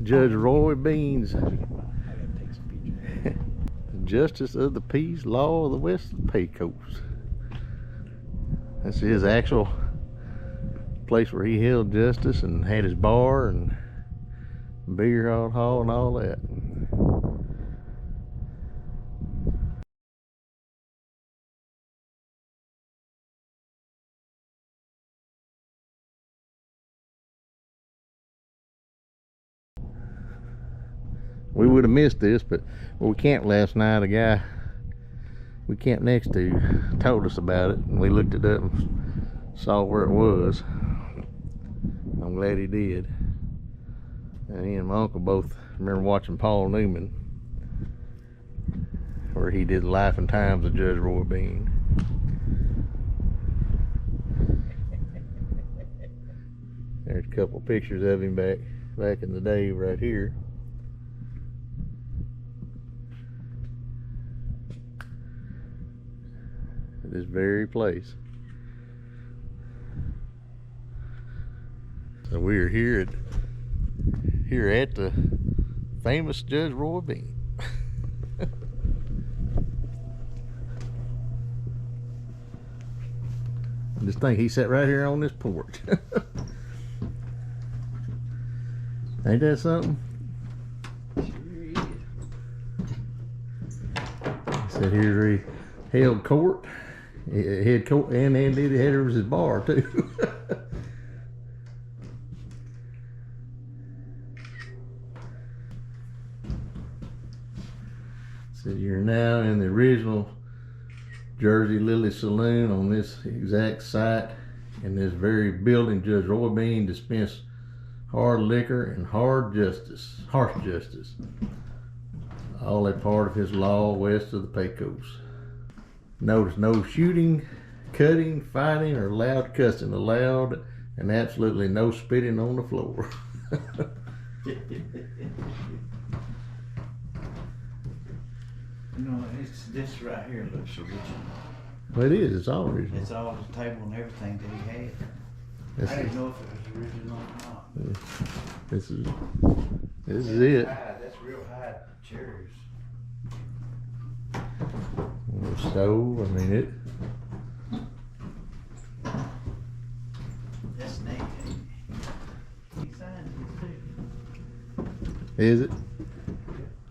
Judge Roy Beans, Justice of the Peace Law of the West of the Pecos. That's his actual place where he held justice and had his bar and beer hall and all that. We would have missed this, but when we camped last night, a guy we camped next to told us about it, and we looked it up and saw where it was. I'm glad he did. And he and my uncle both remember watching Paul Newman, where he did Life and Times of Judge Roy Bean. There's a couple pictures of him back in the day right here. At this very place. So we are here at the famous Judge Roy Bean. Just think, he sat right here on this porch. Ain't that something? Sure is. He sat here where he held court. He had court, and then he had his bar too. So you're now in the original Jersey Lily Saloon on this exact site in this very building. Judge Roy Bean dispensed hard liquor and harsh justice. All a part of his law west of the Pecos. Notice no shooting, cutting, fighting, or loud cussing allowed, and absolutely no spitting on the floor. No, it's this right here looks original. Well, it is. It's all original. It's all the table and everything that he had. This I didn't know if it was original or not. This is it. High. That's real high chairs. So, I mean it. That's neat. He signed it too. Is it?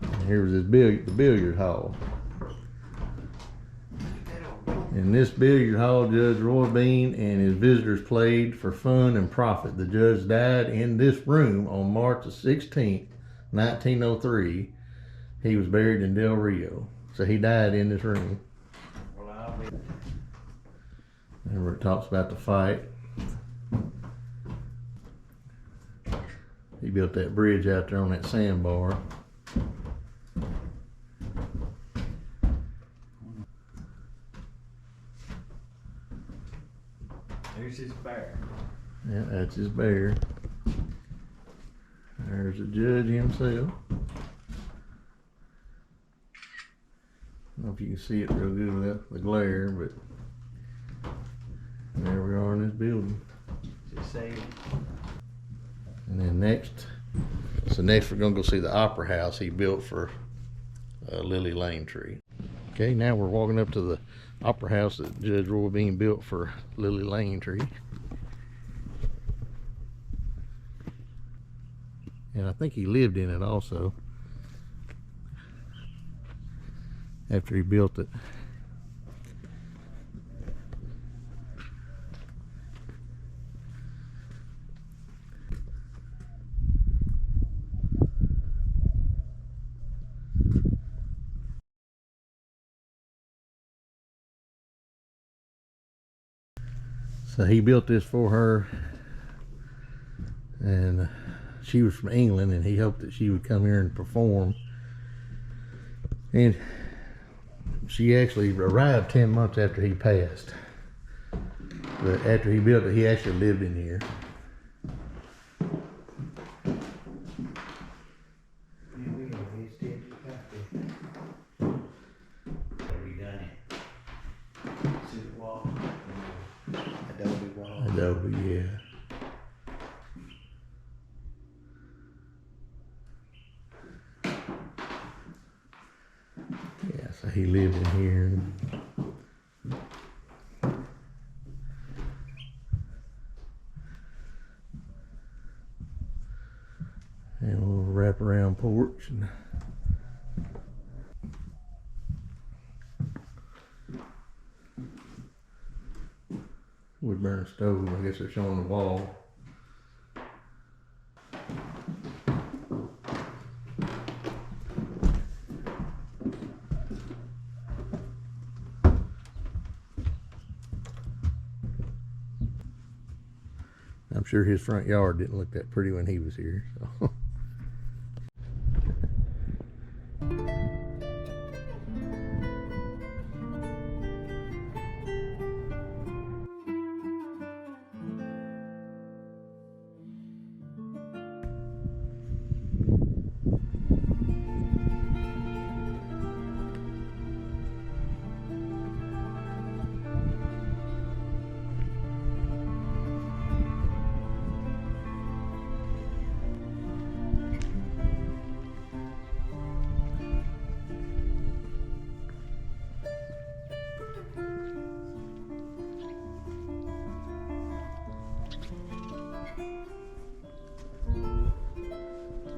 And here was this the billiard hall. In this billiard hall, Judge Roy Bean and his visitors played for fun and profit. The judge died in this room on March the 16th, 1903. He was buried in Del Rio. So he died in this room. Well, I'll be. And where it talks about the fight. He built that bridge out there on that sandbar. There's his bear. Yeah, that's his bear. There's the judge himself. I don't know if you can see it real good without the glare, but there we are in this building. Just say. And then next we're gonna go see the Opera House he built for Lily Langtree. Okay, now we're walking up to the Opera House that Judge Roy Bean built for Lily Langtree. And I think he lived in it also after he built it. So he built this for her, and she was from England, and he hoped that she would come here and perform. And she actually arrived 10 months after he passed. But after he built it, he actually lived in here. Adobe, yeah. he lived in here. And a little wraparound porch. And wood burn stove, I guess they're showing the wall. I'm sure his front yard didn't look that pretty when he was here. So.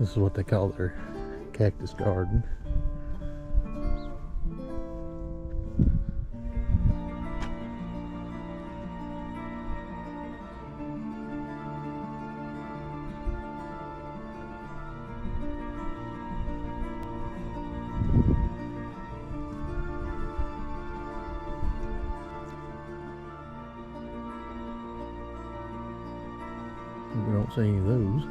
This is what they call their cactus garden. We don't see any of those.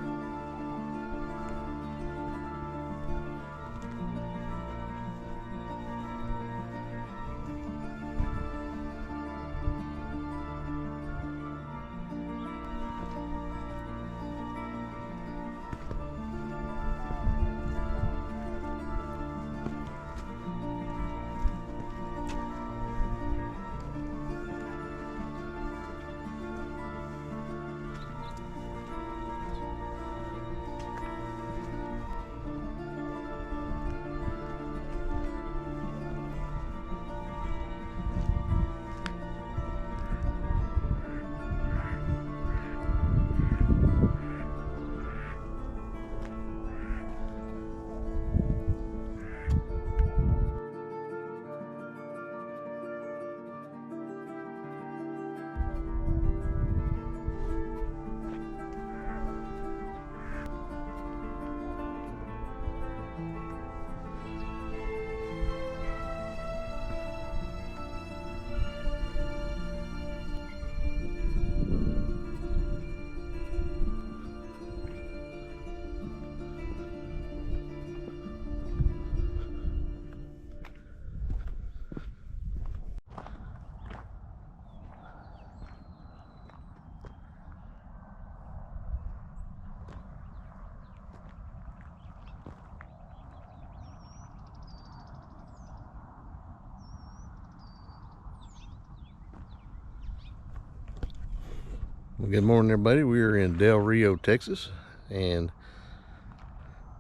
Well, good morning, everybody. We are in Del Rio, Texas, and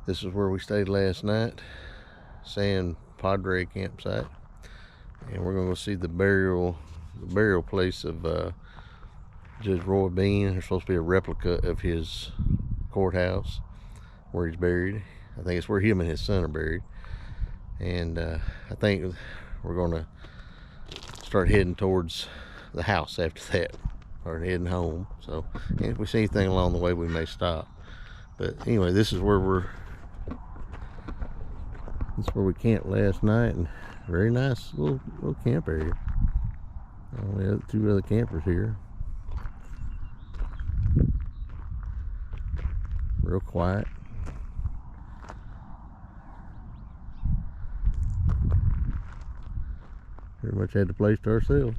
this is where we stayed last night, San Padre campsite. And we're going to go see the burial place of Judge Roy Bean. There's supposed to be a replica of his courthouse where he's buried. I think it's where him and his son are buried. And I think we're going to start heading towards the house after that. Or heading home. So if we see anything along the way, we may stop. But anyway, this is where we camped last night, and very nice little camp area. We have two other campers here. Real quiet. Pretty much had the place to ourselves.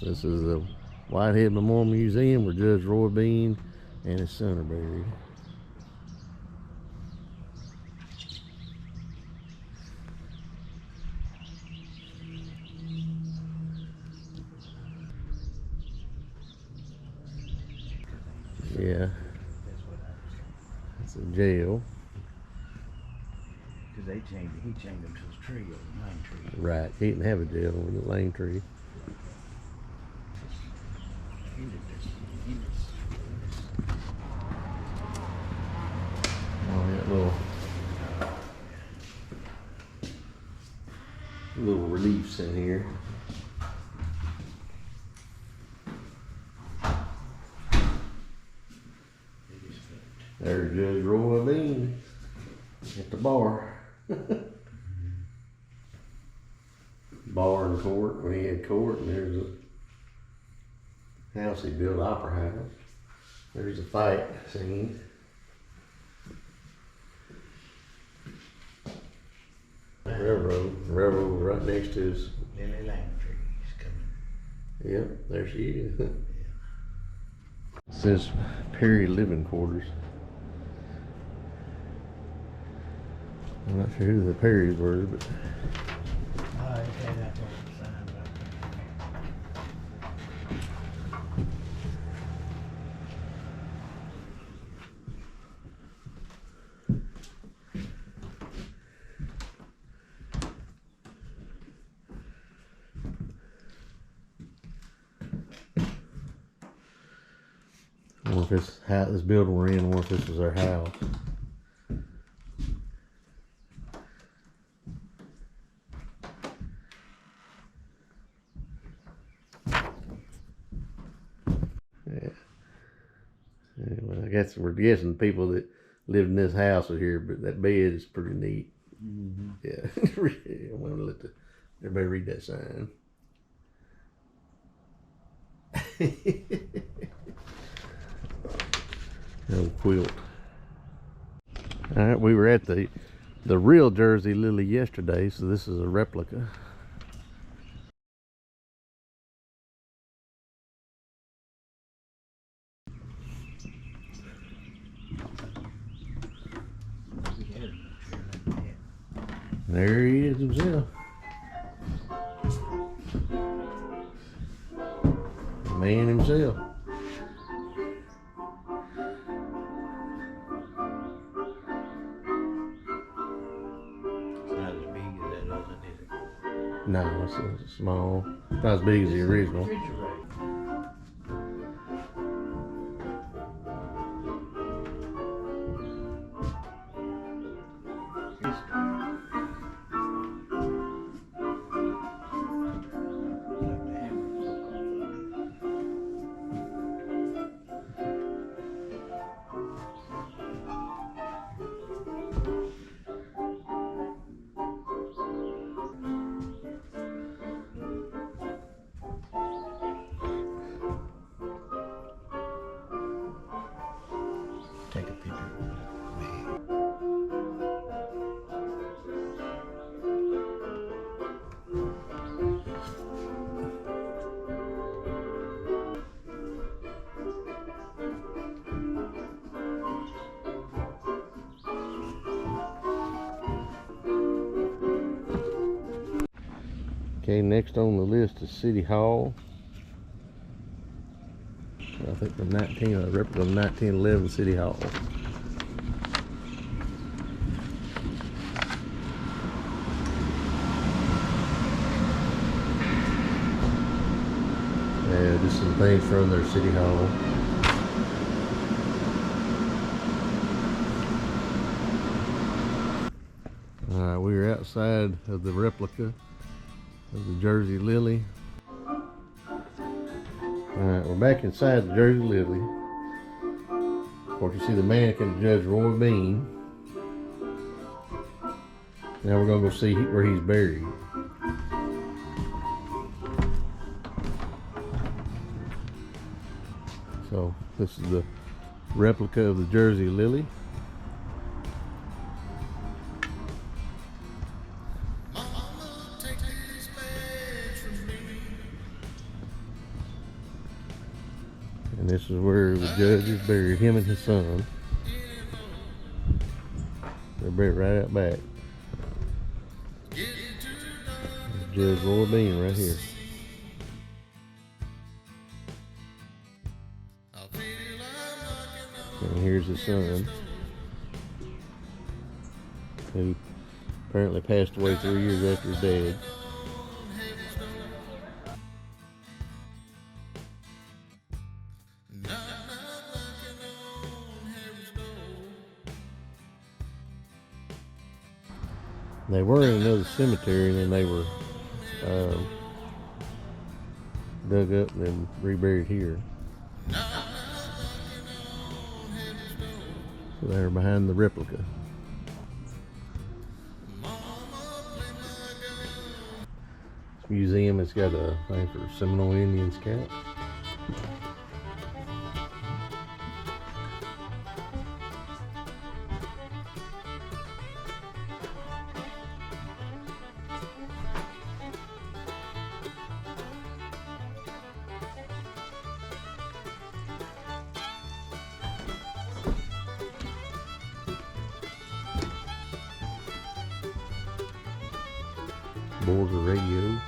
This is the Whitehead Memorial Museum where Judge Roy Bean and his son are buried. Yeah, That's what I was saying. it's a jail. Cause he chained him to the tree, a lime tree. Right, he didn't have a jail with a lane tree. Oh, yeah, little reliefs in here. There's Judge Roy Bean at the bar. Bar and court, when he had court, and there's a house he built, Opera House. There's a fight scene. Railroad right next to us. Lily lime tree is coming. Yep, there she is. It says Perry Living Quarters. I'm not sure who the Perrys were, but Oh, it had that little sign back I wonder if this building we're in, I wonder if this was our house. Yeah. Anyway, I guess we're guessing people that lived in this house are here, but that bed is pretty neat. Mm-hmm. Yeah. I'm gonna let everybody read that sign. Old quilt. All right, we were at the real Jersey Lily yesterday, so this is a replica. There he is himself. The man himself. Not as big as that other, is it? No, it's small. Not as big as the original. Refrigerator. Take a picture of me. Okay, next on the list is City Hall. I think the replica of 1911 City Hall. Yeah, just some things from their City Hall. Alright, we are outside of the replica of the Jersey Lily. Alright, we're back inside the Jersey Lily. Of course, you see the mannequin, Judge Roy Bean. Now we're going to go see where he's buried. So, this is the replica of the Jersey Lily. And this is where the judge is buried, him and his son. They're buried right out back. Judge Roy Bean right here. And here's his son, who apparently passed away 3 years after his dad. They were in another cemetery, and then they were dug up and then reburied here. So they're behind the replica. This museum has got a thing for Seminole Indian Scouts. Border radio.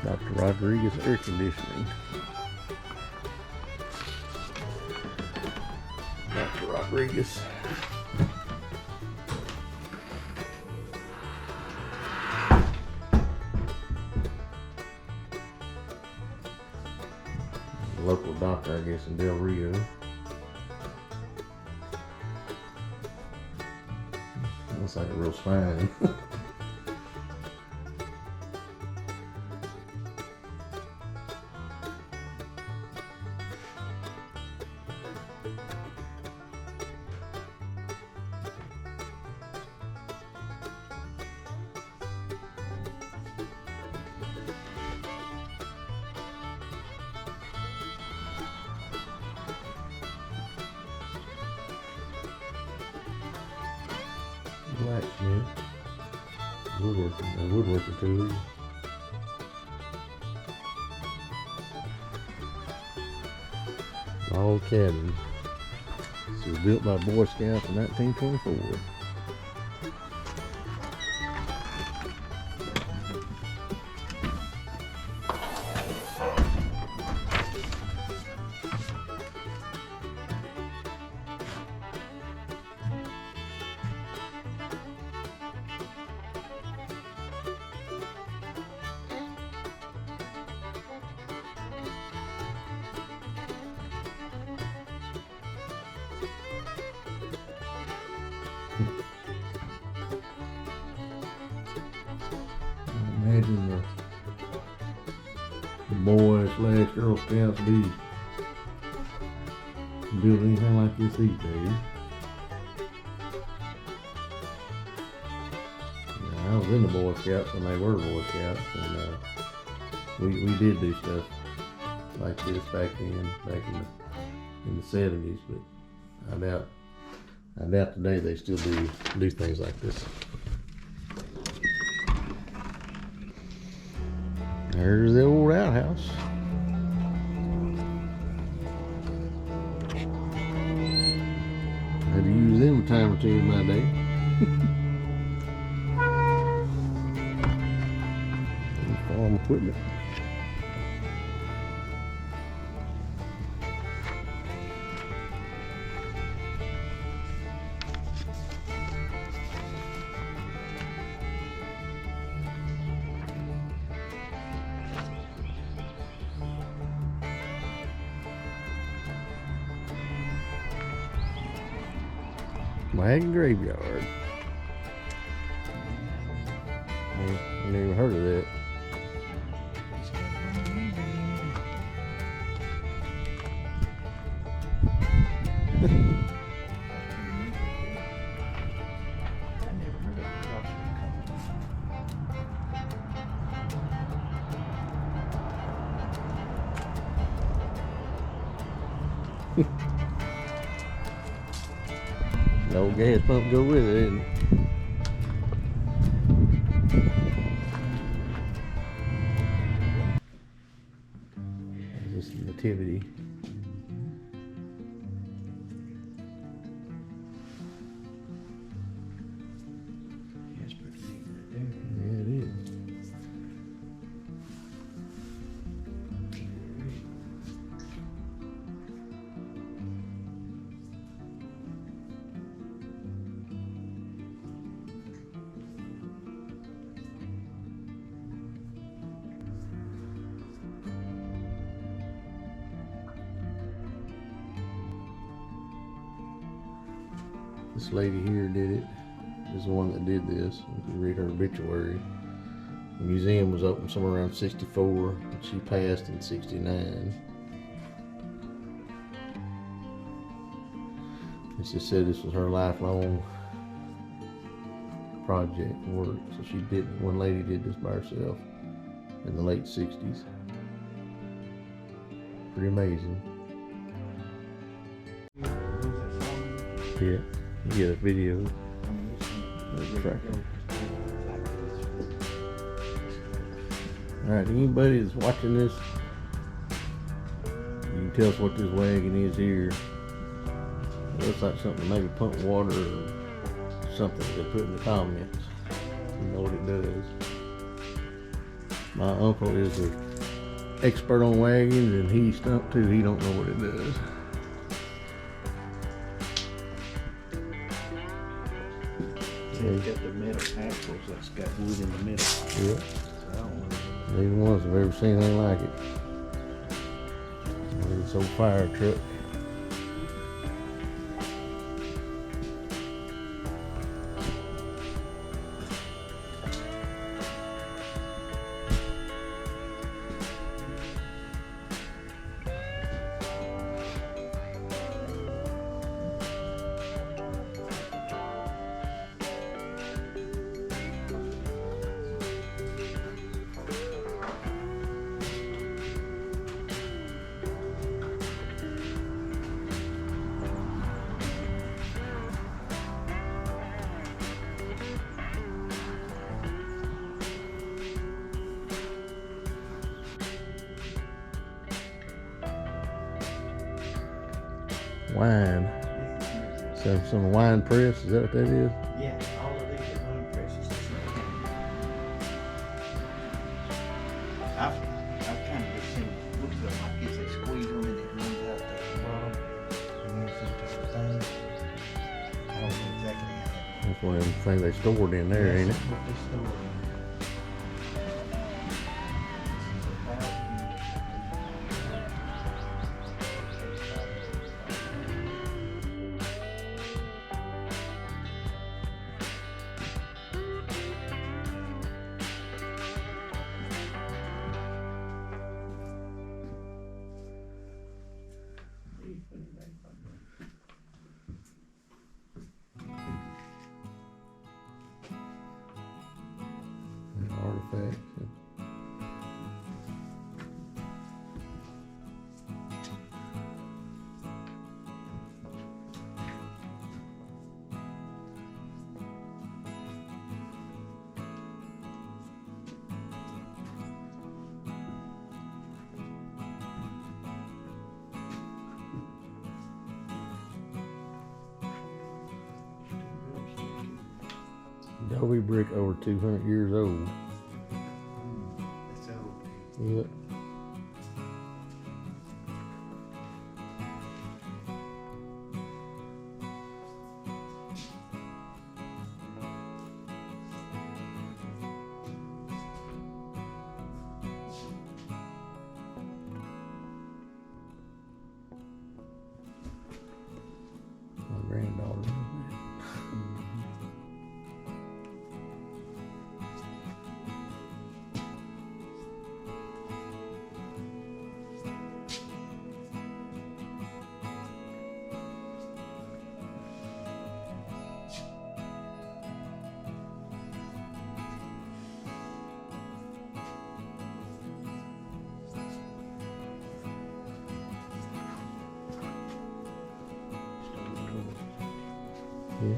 Dr. Rodriguez Air Conditioning. Dr. Rodriguez. Local doctor, I guess, in Del Rio. Looks like a real spine. Blacksmith, woodworking tools. Log cabin. This was built by Boy Scouts in 1924. Imagine the boy/girl scouts be build anything like this these days. Yeah, I was in the Boy Scouts when they were Boy Scouts, and we did do stuff like this back in the 70s, but I doubt today they still do things like this. There's the old outhouse. Had to use them a time or two in my day. Farm equipment. Wagon Graveyard. I never heard of that. The old gas pump go with it, isn't it? This is nativity. That's pretty neat right there. Yeah, it is. This lady here did it. Is the one that did this. If you read her obituary, the museum was open somewhere around 64, and she passed in 69. And she said this was her lifelong project and work. So she did. One lady did this by herself in the late 60s. Pretty amazing. Yeah, you get a video. Alright, anybody that's watching this, you can tell us what this wagon is here. It looks like something maybe pump water or something to put in the comments. You know what it does. My uncle is an expert on wagons and he's stumped too. He don't know what it does. It's got the metal axles that's got wood in the middle. Yeah. So I don't know. Neither one of us have ever seen anything like it. It's old fire truck. Wine. Some wine press, is that what that is? Yeah, all of these are wine presses. I've kind of just seen, looks like it's a squeeze on it, it runs out the bottom and moves into the thing. I don't know exactly how. That's one of them things they stored in there, ain't it? That's what they store in. Artifacts. Adobe brick over 200 years old. So, Yep. My granddaughter. Yeah.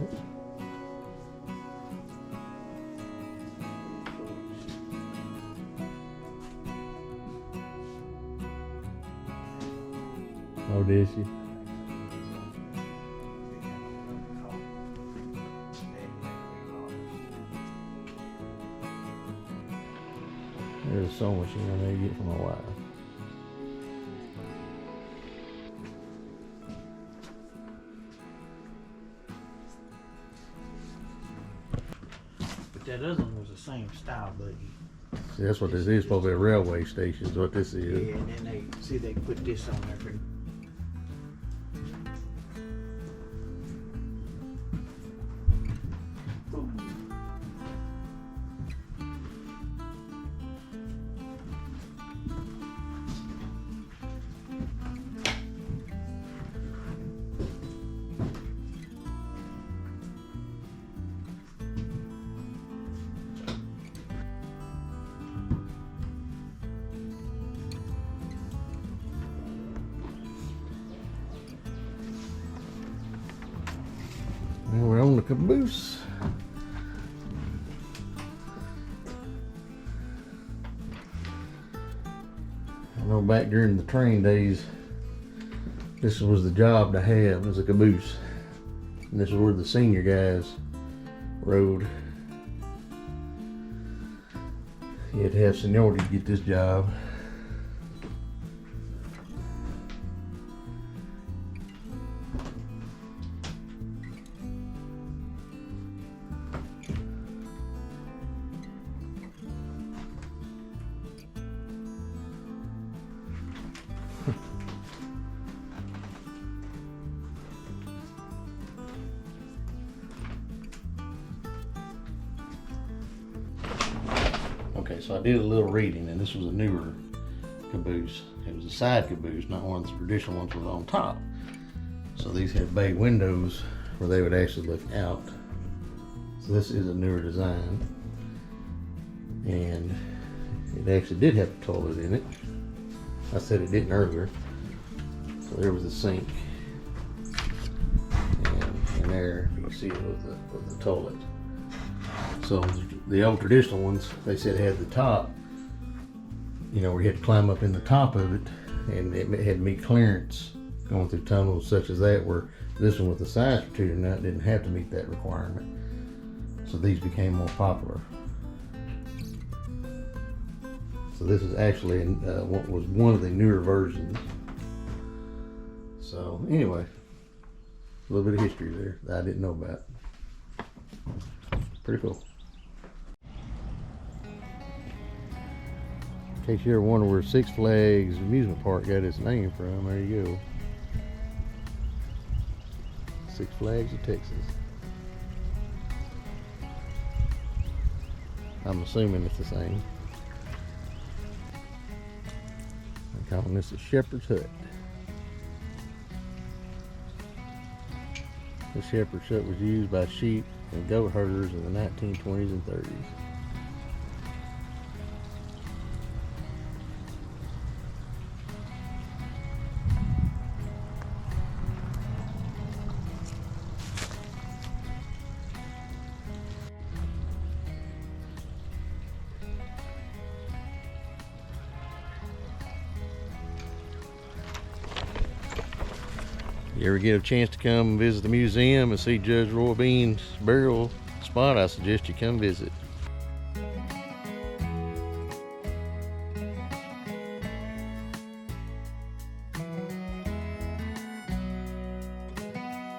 Oh, did she? There's a sewing machine I need to get for my wife. But that other one was the same style buggy. See, that's what this is. Supposed to be a railway station is what this is. Yeah, and then they put this on there for. Now we're on the caboose. I know back during the train days, this was the job to have, was a caboose. And this is where the senior guys rode. You had to have seniority to get this job. Okay, so I did a little reading, and this was a newer caboose. It was a side caboose, not one of the traditional ones with on top. So these had bay windows where they would actually look out. So this is a newer design, and it actually did have a toilet in it. I said it didn't earlier. So there was a sink, and there you can see it with the toilet. So the old traditional ones, they said had the top, you know, where you had to climb up in the top of it, and it had to meet clearance going through tunnels such as that, where this one with the sides protruding out didn't have to meet that requirement. So these became more popular. So this is actually what was one of the newer versions. So anyway, a little bit of history there that I didn't know about. Pretty cool. In case you ever wonder where Six Flags amusement park got its name from, there you go. Six Flags of Texas. I'm assuming it's the same. I'm calling this a shepherd's hut. The shepherd's hut was used by sheep and goat herders in the 1920s and 30s. You ever get a chance to come visit the museum and see Judge Roy Bean's burial spot, I suggest you come visit.